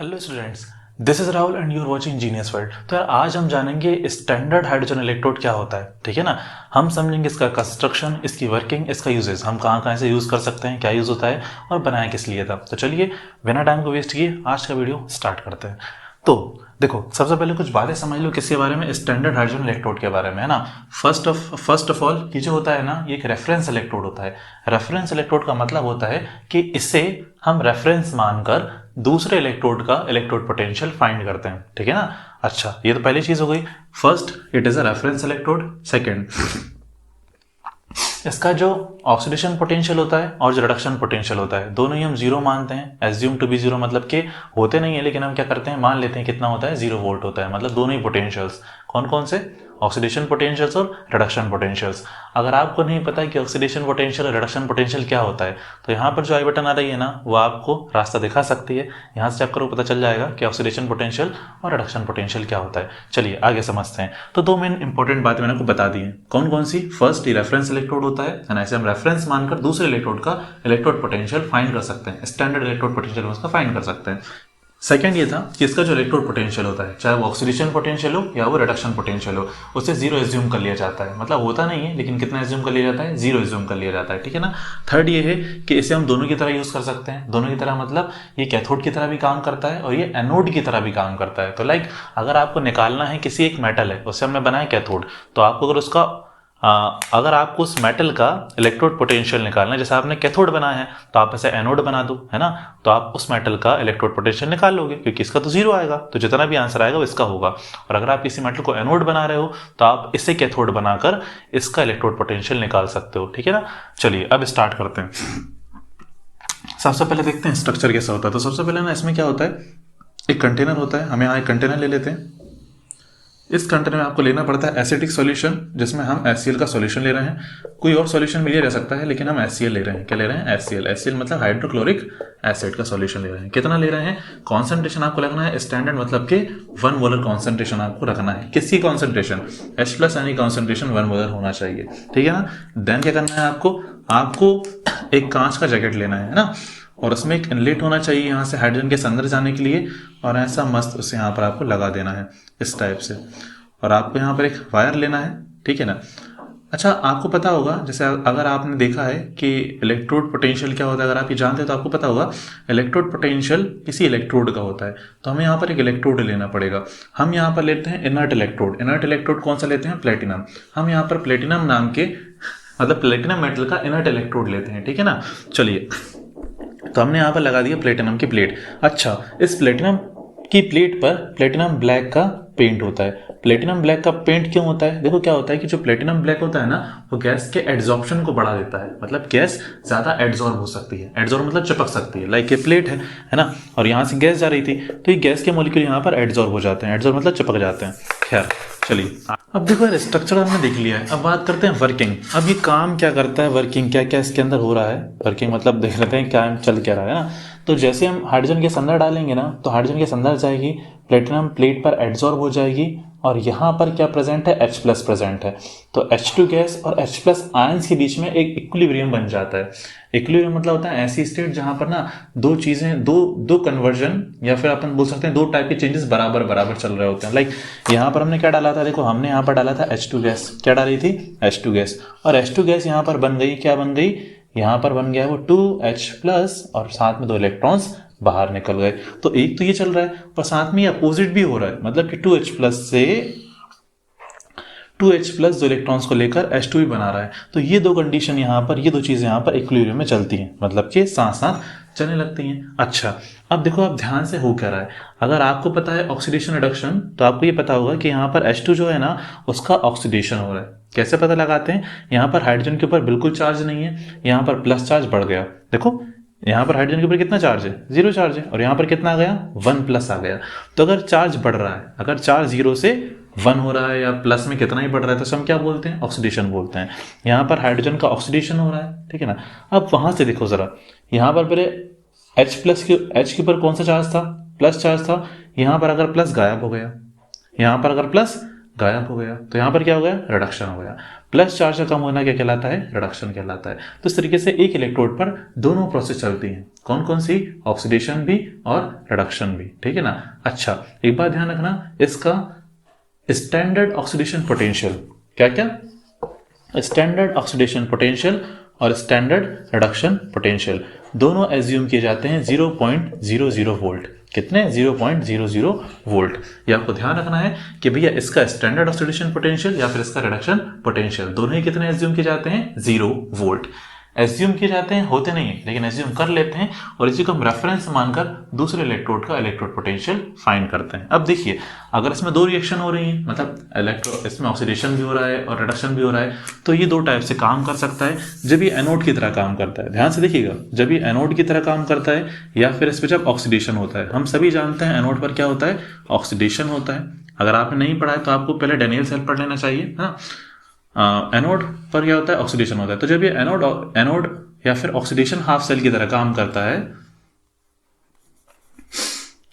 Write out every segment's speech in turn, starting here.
Hello students, this is Rahul and you are watching genius world. तो यार आज हम जानेंगे स्टैंडर्ड हाइड्रोजन इलेक्ट्रोड क्या होता है, ठीक है ना। हम समझेंगे इसका कंस्ट्रक्शन, इसकी वर्किंग, इसका यूजेस, हम कहाँ कहाँ से यूज़ कर सकते हैं, क्या यूज़ होता है और बनाया किस लिए था। तो चलिए बिना टाइम को वेस्ट किए आज का वीडियो स्टार्ट करते हैं। तो देखो, सबसे पहले कुछ बातें समझ लो किसके बारे में, स्टैंडर्ड हाइड्रोजन इलेक्ट्रोड के बारे में, है ना। फर्स्ट ऑफ ऑल ये जो होता है ना, ये एक रेफरेंस इलेक्ट्रोड होता है। रेफरेंस इलेक्ट्रोड का मतलब होता है कि इससे हम रेफरेंस मानकर दूसरे इलेक्ट्रोड का इलेक्ट्रोड पोटेंशियल फाइंड करते हैं, ठीक है ना। अच्छा, ये तो पहली चीज हो गई। First, it is a reference electrode. Second, इसका जो ऑक्सीडेशन पोटेंशियल होता है और जो रिडक्शन पोटेंशियल होता है, दोनों ही हम जीरो मानते हैं। एज्यूम टू बी जीरो मतलब कि होते नहीं है, लेकिन हम क्या करते हैं, मान लेते हैं कितना होता है, 0 वोल्ट होता है। मतलब दोनों ही पोटेंशियल्स कौन कौन से, ऑक्सीडेशन पोटेंशियल्स और रिडक्शन पोटेंशियल्स। अगर आपको नहीं पता है कि ऑक्सीडेशन पोटेंशियल और रिडक्शन पोटेंशियल क्या होता है, तो यहाँ पर जो आई बटन आ रही है ना, वो आपको रास्ता दिखा सकती है। यहाँ से चेक करो, पता चल जाएगा कि ऑक्सीडेशन पोटेंशियल और रिडक्शन पोटेंशियल क्या होता है। चलिए आगे समझते हैं। तो दो मेन इंपॉर्टेंट बातें मैंने आपको बता दी है। कौन कौन सी? फर्स्ट, ये रेफरेंस इलेक्ट्रोड होता है, ऐसे हम रेफरेंस मानकर दूसरे इलेक्ट्रोड का इलेक्ट्रोड पोटेंशियल फाइंड कर सकते हैं, स्टैंडर्ड इलेक्ट्रोड पोटेंशियल उसका फाइंड कर सकते हैं। सेकेंड ये था कि इसका जो इलेक्ट्रोड पोटेंशियल होता है, चाहे वो ऑक्सीडेशन पोटेंशियल हो या वो रिडक्शन पोटेंशियल हो, उसे 0 एज्यूम कर लिया जाता है। मतलब होता नहीं है, लेकिन कितना एज्यूम कर लिया जाता है, 0 एज्यूम कर लिया जाता है, ठीक है ना। थर्ड ये है कि इसे हम दोनों की तरह यूज कर सकते हैं। दोनों की तरह मतलब ये कैथोड की तरह भी काम करता है और ये एनोड की तरह भी काम करता है। तो लाइक अगर आपको निकालना है किसी एक मेटल है, उससे हमने बनाया कैथोड, तो आपको अगर उसका अगर आपको उस मेटल का इलेक्ट्रोड पोटेंशियल निकालना है, जैसे आपने कैथोड बनाया है तो आप ऐसे एनोड बना दो, है ना, तो आप उस मेटल का इलेक्ट्रोड पोटेंशियल निकाल लोगे, क्योंकि इसका तो 0 आएगा, तो जितना भी आंसर आएगा वो इसका होगा। और अगर आप किसी मेटल को एनोड बना रहे हो तो आप इससे कैथोड बनाकर इसका इलेक्ट्रोड पोटेंशियल निकाल सकते हो, ठीक है ना। चलिए अब स्टार्ट करते हैं। सबसे पहले देखते हैं स्ट्रक्चर कैसा होता है। तो सबसे पहले ना इसमें क्या होता है, एक कंटेनर होता है। हमें यहाँ एक कंटेनर ले लेते हैं। इस कंटेनर में आपको लेना पड़ता है एसिडिक सॉल्यूशन, जिसमें हम HCl का सॉल्यूशन ले रहे हैं। कोई और सॉल्यूशन भी लिया जा सकता है, लेकिन हम HCl ले रहे हैं। क्या ले रहे हैं? HCl। HCl मतलब हाइड्रोक्लोरिक एसिड का सॉल्यूशन ले रहे हैं। कितना ले रहे हैं? कॉन्सेंट्रेशन आपको रखना है स्टैंडर्ड, मतलब कि 1 मोलर कॉन्सेंट्रेशन आपको रखना है। किसकी कॉन्सेंट्रेशन? H+ यानी कॉन्सेंट्रेशन 1 मोलर होना चाहिए, ठीक है ना। देन क्या करना है आपको एक कांच का जैकेट लेना है ना, और उसमें एक इनलेट होना चाहिए यहाँ से हाइड्रोजन के अंदर जाने के लिए, और ऐसा मस्त उसे यहाँ पर आपको लगा देना है इस टाइप से। और आपको यहाँ पर एक वायर लेना है, ठीक है ना। अच्छा, आपको पता होगा, जैसे अगर आपने देखा है कि इलेक्ट्रोड पोटेंशियल क्या होता है, अगर आप ये जानते हैं तो आपको पता होगा इलेक्ट्रोड पोटेंशियल किसी इलेक्ट्रोड का होता है। तो हमें यहाँ पर एक इलेक्ट्रोड लेना पड़ेगा। हम यहाँ पर लेते हैं इनर्ट इलेक्ट्रोड। इनर्ट इलेक्ट्रोड कौन सा लेते हैं? प्लेटिनम। हम यहाँ पर प्लेटिनम नाम के, मतलब प्लेटिनम मेटल का इनर्ट इलेक्ट्रोड लेते हैं, ठीक है ना। चलिए, तो हमने यहाँ पर लगा दिया प्लेटिनम की प्लेट। अच्छा, इस प्लेटिनम की प्लेट पर प्लेटिनम ब्लैक का पेंट होता है। प्लेटिनम ब्लैक का पेंट क्यों होता है? देखो क्या होता है कि जो प्लेटिनम ब्लैक होता है ना, वो गैस के एड्जॉर्प्शन को बढ़ा देता है। मतलब गैस ज्यादा एड्जॉर्ब हो सकती है। एड्जॉर्ब मतलब चिपक सकती है। लाइक ये प्लेट है ना, और यहाँ से गैस जा रही थी, तो ये गैस के मॉलिक्यूल यहाँ पर एड्जॉर्ब हो जाते हैं। एड्जॉर्ब मतलब चिपक जाते हैं। खैर चलिए, अब देखो यार, स्ट्रक्चर हमने देख लिया है। अब बात करते हैं वर्किंग। अब ये काम क्या करता है, वर्किंग क्या क्या इसके अंदर हो रहा है। वर्किंग मतलब देख लेते हैं क्या चल क्या रहा है ना। तो जैसे हम हाइड्रोजन के अंदर डालेंगे ना, तो हाइड्रोजन के अंदर जाएगी, प्लेटिनम प्लेट पर एड्जॉर्ब हो जाएगी, और यहाँ पर क्या प्रेजेंट है? H+ प्रेजेंट है। तो H2 गैस और H+ आयंस के बीच में एक इक्विलिब्रियम बन जाता है। इक्विलिब्रियम मतलब होता है ऐसी स्टेट जहां पर ना दो चीजें, दो कन्वर्जन, या फिर अपन बोल सकते हैं दो टाइप के चेंजेस बराबर बराबर चल रहे होते हैं। लाइक यहाँ पर हमने क्या डाला था, देखो हमने यहाँ पर डाला था H2 गैस। क्या डाली थी? H2 gas. और H2 गैस यहाँ पर बन गई, क्या बन गई? यहाँ पर बन गया वो 2H+, और साथ में 2 इलेक्ट्रॉन्स बाहर निकल गए। तो एक तो ये चल रहा है, और साथ में ये अपोजिट भी हो रहा है, मतलब कि 2H+ से 2H+ जो इलेक्ट्रॉन्स को लेकर H2 भी बना रहा है। तो ये दो कंडीशन यहाँ पर, ये दो चीजें यहाँ पर इक्विलिब्रियम में चलती हैं, मतलब कि साथ साथ चलने लगती हैं। अच्छा, अब देखो आप ध्यान से हो क्या रहा है। अगर आपको पता है ऑक्सीडेशन रिडक्शन, तो आपको ये पता होगा कि यहाँ पर H2 जो है ना, उसका ऑक्सीडेशन हो रहा है। कैसे पता लगाते हैं? यहाँ पर हाइड्रोजन के ऊपर बिल्कुल चार्ज नहीं है, यहाँ पर प्लस चार्ज बढ़ गया। देखो यहाँ पर हाइड्रोजन के ऊपर कितना चार्ज है? 0 चार्ज है, और यहाँ पर कितना आ गया? 1+ आ गया। तो अगर चार्ज बढ़ रहा है, अगर चार्ज 0 से 1 हो रहा है, या प्लस में कितना ही बढ़ रहा है, तो हम क्या बोलते हैं? ऑक्सीडेशन बोलते हैं। यहाँ पर हाइड्रोजन का ऑक्सीडेशन हो रहा है, ठीक है ना। अब वहां से देखो जरा, यहाँ पर पहले H के ऊपर कौन सा चार्ज था? प्लस चार्ज था। यहाँ पर अगर प्लस गायब हो गया, यहाँ पर अगर प्लस गायब हो गया, तो यहाँ पर क्या हो गया, रिडक्शन हो गया। प्लस चार्ज का कम होना क्या कहलाता है, रिडक्शन कहलाता है। तो इस तरीके से एक इलेक्ट्रोड पर दोनों प्रोसेस चलती हैं, कौन कौन सी, ऑक्सीडेशन भी और रिडक्शन भी, ठीक है ना। अच्छा, एक बात ध्यान रखना, इसका स्टैंडर्ड ऑक्सीडेशन पोटेंशियल, क्या क्या, स्टैंडर्ड ऑक्सीडेशन पोटेंशियल और स्टैंडर्ड रिडक्शन पोटेंशियल दोनों एज्यूम किए जाते हैं 0.00 वोल्ट। कितने, 0.00 वोल्ट। ये आपको ध्यान रखना है कि भैया इसका स्टैंडर्ड ऑक्सीडेशन पोटेंशियल या फिर इसका रिडक्शन पोटेंशियल दोनों ही कितने एज्यूम किए जाते हैं, 0 वोल्ट। एज्यूम किए जाते हैं, होते नहीं है, लेकिन एज्यूम कर लेते हैं और इसी को हम रेफरेंस मानकर दूसरे इलेक्ट्रोड का इलेक्ट्रोड पोटेंशियल फाइंड करते हैं। अब देखिए, अगर इसमें दो रिएक्शन हो रही है, मतलब इसमें ऑक्सीडेशन भी हो रहा है और रिडक्शन भी हो रहा है, तो ये दो टाइप से काम कर सकता है। जब ये एनोड की तरह काम करता है, ध्यान से देखिएगा, जब ये एनोड की तरह काम करता है या फिर इस पर जब ऑक्सीडेशन होता है। हम सभी जानते हैं एनोड पर क्या होता है, ऑक्सीडेशन होता है। अगर आपने नहीं पढ़ा है तो आपको पहले डेनियल सेल पढ़ लेना चाहिए, है ना। एनोड पर क्या होता है, ऑक्सीडेशन होता है। तो जब ये एनोड या फिर ऑक्सीडेशन हाफ सेल की तरह काम करता है,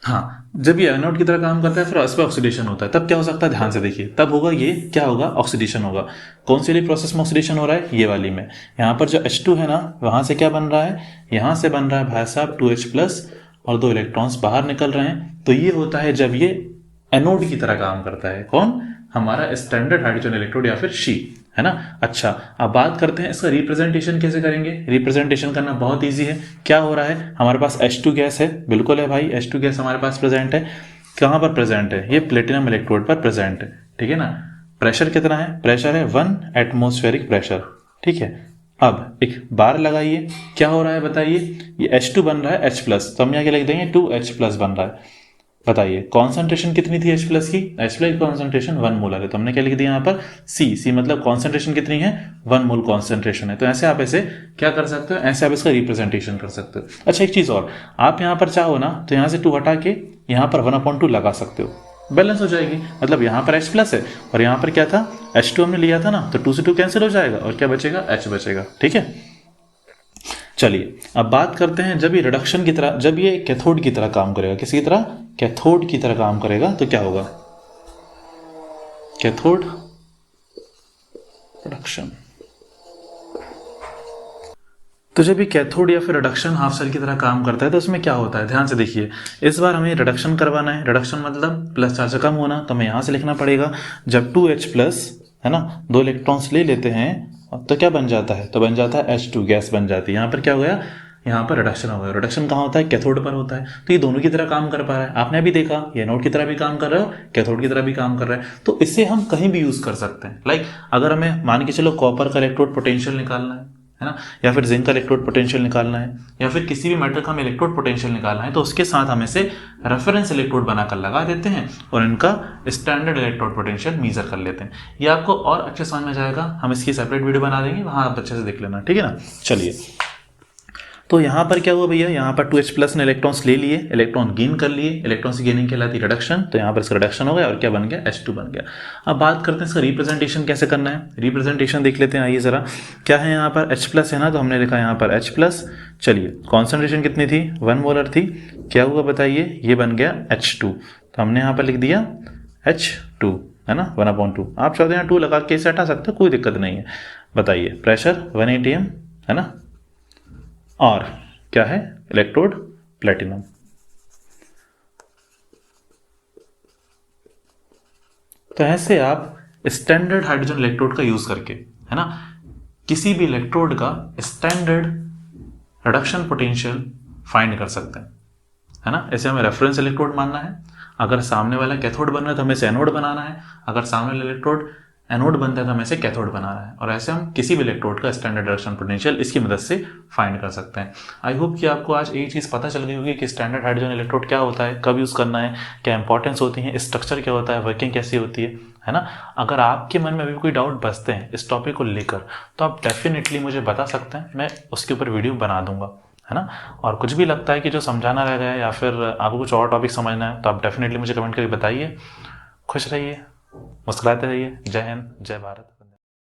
हाँ, जब ये एनोड की तरह काम करता है फिर इस पर ऑक्सीडेशन होता है, तब क्या हो सकता है, ध्यान से देखिए, तब होगा ये क्या होगा, ऑक्सीडेशन होगा। कौन सी वाली प्रोसेस में ऑक्सीडेशन हो रहा है, ये वाली में। यहाँ पर जो H2 है ना, वहां से क्या बन रहा है, यहाँ से बन रहा है भाई साहब 2H+ और 2 इलेक्ट्रॉन्स बाहर निकल रहे हैं। तो ये होता है जब ये एनोड की तरह काम करता है, कौन, हमारा स्टैंडर्ड हाइड्रोजन इलेक्ट्रोड या फिर शी, है ना। अच्छा, अब बात करते हैं इसका रिप्रेजेंटेशन कैसे करेंगे। रिप्रेजेंटेशन करना बहुत इजी है। क्या हो रहा है, हमारे पास H2 गैस है, बिल्कुल है भाई, H2 गैस हमारे पास प्रेजेंट है। कहाँ पर प्रेजेंट है, ये प्लेटिनम इलेक्ट्रोड पर प्रेजेंट है, ठीक है ना। प्रेशर कितना है, प्रेशर है 1 एटमॉस्फेरिक प्रेशर, ठीक है। अब एक बार लगाइए, क्या हो रहा है बताइए, ये H2 बन रहा है H+, तो हम यहाँ क्या लिख देंगे, 2H+ बन रहा है। बताइए कॉन्सेंट्रेशन कितनी थी H+ की, H+ की कॉन्सेंट्रेशन 1 मोलर है, तो हमने क्या लिख दिया यहाँ पर C मतलब कॉन्सेंट्रेशन कितनी है, 1 मोल कॉन्सेंट्रेशन है। तो ऐसे आप ऐसे क्या कर सकते हो, ऐसे आप इसका रिप्रेजेंटेशन कर सकते हो। अच्छा, एक चीज और, आप यहाँ पर चाहो ना तो यहाँ से 2 हटा के यहाँ पर 1/2 लगा सकते हो, बैलेंस हो जाएगी। मतलब यहाँ पर H+ है और यहाँ पर क्या था, H2 हमने लिया था ना, तो 2 से 2 कैंसिल हो जाएगा और क्या बचेगा, H बचेगा, ठीक है। चलिए अब बात करते हैं, जब ये रिडक्शन की तरह, जब ये कैथोड की तरह काम करेगा, किसी की तरह, कैथोड की तरह काम करेगा, तो क्या होगा, कैथोड रिडक्शन। तो जब ये कैथोड या फिर रिडक्शन हाफ सेल की तरह काम करता है तो उसमें क्या होता है, ध्यान से देखिए। इस बार हमें रिडक्शन करवाना है, रिडक्शन मतलब प्लस चार्ज कम होना, तो हमें यहाँ से लिखना पड़ेगा, जब 2H+ है ना, 2 इलेक्ट्रॉन्स ले लेते हैं तो क्या बन जाता है, तो बन जाता है H2 गैस बन जाती है। यहाँ पर क्या हो गया, यहाँ पर रिडक्शन हो गया। रिडक्शन कहाँ होता है, कैथोड पर होता है। तो ये दोनों की तरह काम कर पा रहा है, आपने अभी देखा, ये एनोड की तरह भी काम कर रहा है, कैथोड की तरह भी काम कर रहा है। तो इसे हम कहीं भी यूज कर सकते हैं। लाइक अगर हमें मान के चलो कॉपर का इलेक्ट्रोड पोटेंशियल निकालना है ना, या फिर जिंक का इलेक्ट्रोड पोटेंशियल निकालना है, या फिर किसी भी मेटल का हमें इलेक्ट्रोड पोटेंशियल निकालना है, तो उसके साथ हम इसे रेफरेंस इलेक्ट्रोड बनाकर लगा देते हैं और इनका स्टैंडर्ड इलेक्ट्रोड पोटेंशियल मेजर कर लेते हैं। ये आपको और अच्छे समझ में जाएगा, हम इसकी सेपरेट वीडियो बना देंगे, वहां आप अच्छे से देख लेना, ठीक है ना। चलिए, तो यहाँ पर क्या हुआ भैया, यहाँ पर 2H+ ने इलेक्ट्रॉन्स ले लिए, इलेक्ट्रॉन गेन कर लिए, इलेक्ट्रॉन्स की गेनिंग कहलाती है रिडक्शन। तो यहाँ पर इसका रिडक्शन हो गया और क्या बन गया, H2 बन गया। अब बात करते हैं इसका रिप्रेजेंटेशन कैसे करना है। रिप्रेजेंटेशन देख लेते हैं, आइए जरा। क्या है यहाँ पर, H+ है ना, तो हमने लिखा यहाँ पर H+। चलिए, कॉन्सेंट्रेशन कितनी थी, 1 मोलर थी। क्या हुआ बताइए, ये बन गया H2, तो हमने यहाँ पर लिख दिया H2, है ना, 1/2। आप चाहते हैं 2 लगा के इसे हटा सकते हो, कोई दिक्कत नहीं है। बताइए, प्रेशर 1 atm है ना, और क्या है, इलेक्ट्रोड प्लेटिनम। तो ऐसे आप स्टैंडर्ड हाइड्रोजन इलेक्ट्रोड का यूज करके, है ना, किसी भी इलेक्ट्रोड का स्टैंडर्ड रिडक्शन पोटेंशियल फाइंड कर सकते हैं, है ना। ऐसे हमें रेफरेंस इलेक्ट्रोड मानना है, अगर सामने वाला कैथोड बन रहा है तो हमें इसे एनोड बनाना है, अगर सामने वाला इलेक्ट्रोड एनोड बनता है तो हमें इसे कैथोड बनाना है, और ऐसे हम किसी भी इलेक्ट्रोड का स्टैंडर्ड रिडक्शन पोटेंशियल इसकी मदद से फाइंड कर सकते हैं। आई होप कि आपको आज एक चीज़ पता चल गई होगी कि स्टैंडर्ड हाइड्रोजन इलेक्ट्रोड क्या होता है, कब यूज़ करना है, क्या इंपॉर्टेंस होती है, स्ट्रक्चर क्या होता है, वर्किंग कैसी होती है ना। अगर आपके मन में अभी कोई डाउट बचते हैं इस टॉपिक को लेकर तो आप डेफिनेटली मुझे बता सकते हैं, मैं उसके ऊपर वीडियो बना दूंगा, है ना। और कुछ भी लगता है कि जो समझाना रह गया है या फिर आपको कुछ और टॉपिक समझना है तो आप डेफिनेटली मुझे कमेंट करके बताइए। खुश रहिए, मुस्कुराते रहिए। जय हिंद, जय भारत।